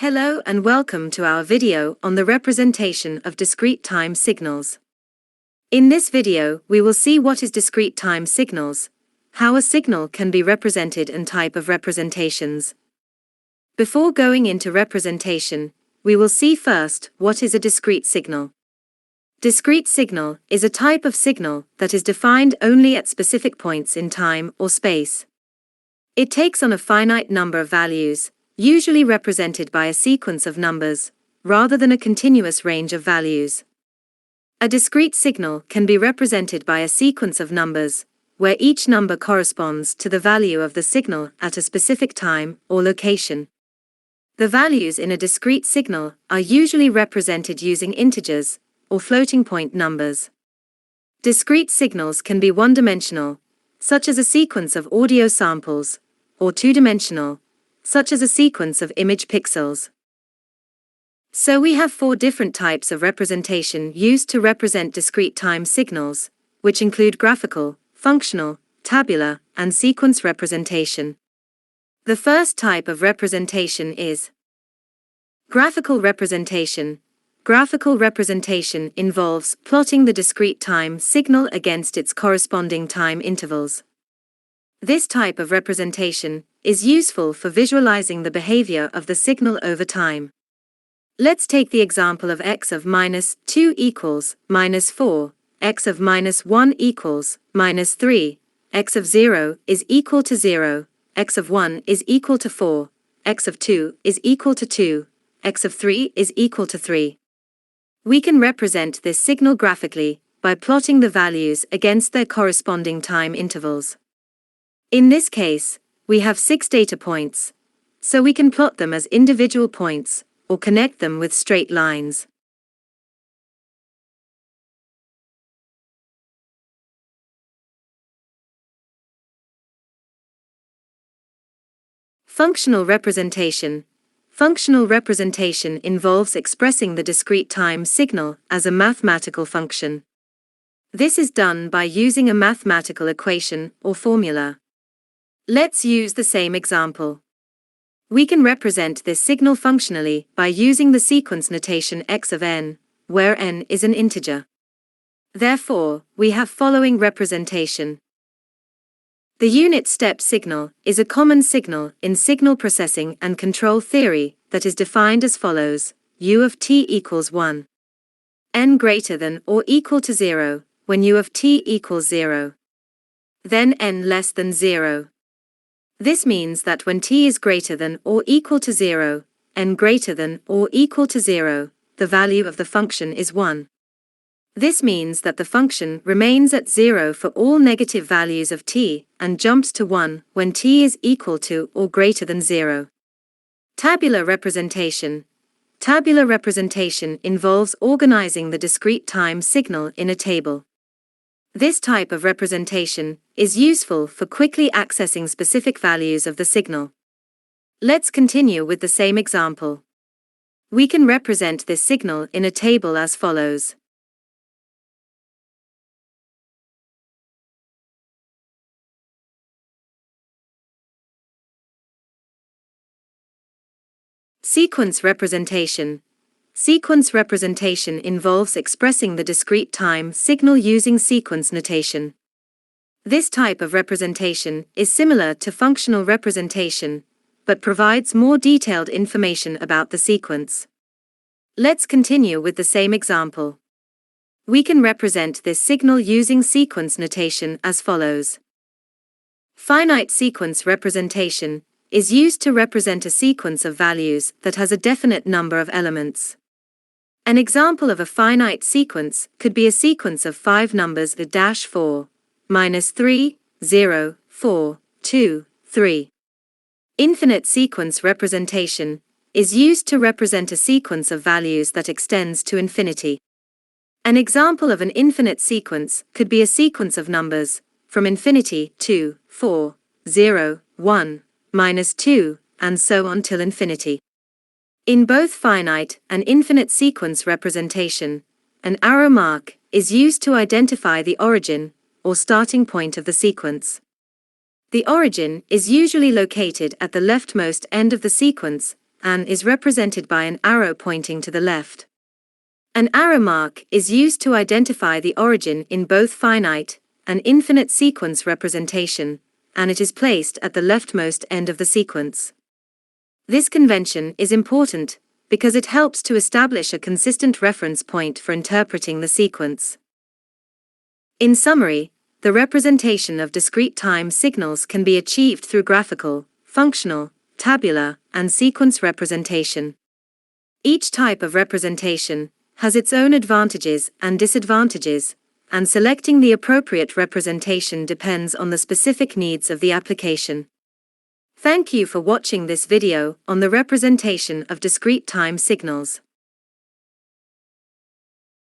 Hello and welcome to our video on the representation of discrete time signals. In this video, we will see what is discrete time signals, how a signal can be represented and type of representations. Before going into representation, we will see first what is a discrete signal. Discrete signal is a type of signal that is defined only at specific points in time or space. It takes on a finite number of values, usually represented by a sequence of numbers, rather than a continuous range of values. A discrete signal can be represented by a sequence of numbers, where each number corresponds to the value of the signal at a specific time or location. The values in a discrete signal are usually represented using integers, or floating point numbers. Discrete signals can be one-dimensional, such as a sequence of audio samples, or two-dimensional, such as a sequence of image pixels. So we have four different types of representation used to represent discrete time signals, which include graphical, functional, tabular, and sequence representation. The first type of representation is graphical representation. Graphical representation involves plotting the discrete time signal against its corresponding time intervals. This type of representation is useful for visualizing the behavior of the signal over time. Let's take the example of x of -2 equals -4, x of -1 equals -3, x of 0 is equal to 0, x of 1 is equal to 4, x of 2 is equal to 2, x of 3 is equal to 3. We can represent this signal graphically by plotting the values against their corresponding time intervals. In this case, we have 6 data points, so we can plot them as individual points, or connect them with straight lines. Functional representation. Functional representation involves expressing the discrete time signal as a mathematical function. This is done by using a mathematical equation or formula. Let's use the same example. We can represent this signal functionally by using the sequence notation x of n, where n is an integer. Therefore, we have following representation. The unit step signal is a common signal in signal processing and control theory that is defined as follows: u of t equals 1. N greater than or equal to 0, when u of t equals 0. Then n less than 0. This means that when t is greater than or equal to 0, n greater than or equal to 0, the value of the function is 1. This means that the function remains at 0 for all negative values of t, and jumps to 1 when t is equal to or greater than 0. Tabular representation. Tabular representation involves organizing the discrete time signal in a table. This type of representation is useful for quickly accessing specific values of the signal. Let's continue with the same example. We can represent this signal in a table as follows. Sequence representation. Sequence representation involves expressing the discrete time signal using sequence notation. This type of representation is similar to functional representation, but provides more detailed information about the sequence. Let's continue with the same example. We can represent this signal using sequence notation as follows. Finite sequence representation is used to represent a sequence of values that has a definite number of elements. An example of a finite sequence could be a sequence of 5 numbers -4, -3, 0, 4, 2, 3. Infinite sequence representation is used to represent a sequence of values that extends to infinity. An example of an infinite sequence could be a sequence of numbers from infinity to 4, 0, 1, -2, and so on till infinity. In both finite and infinite sequence representation, an arrow mark is used to identify the origin, or starting point of the sequence. The origin is usually located at the leftmost end of the sequence, and is represented by an arrow pointing to the left. An arrow mark is used to identify the origin in both finite and infinite sequence representation, and it is placed at the leftmost end of the sequence. This convention is important because it helps to establish a consistent reference point for interpreting the sequence. In summary, the representation of discrete time signals can be achieved through graphical, functional, tabular, and sequence representation. Each type of representation has its own advantages and disadvantages, and selecting the appropriate representation depends on the specific needs of the application. Thank you for watching this video on the representation of discrete time signals.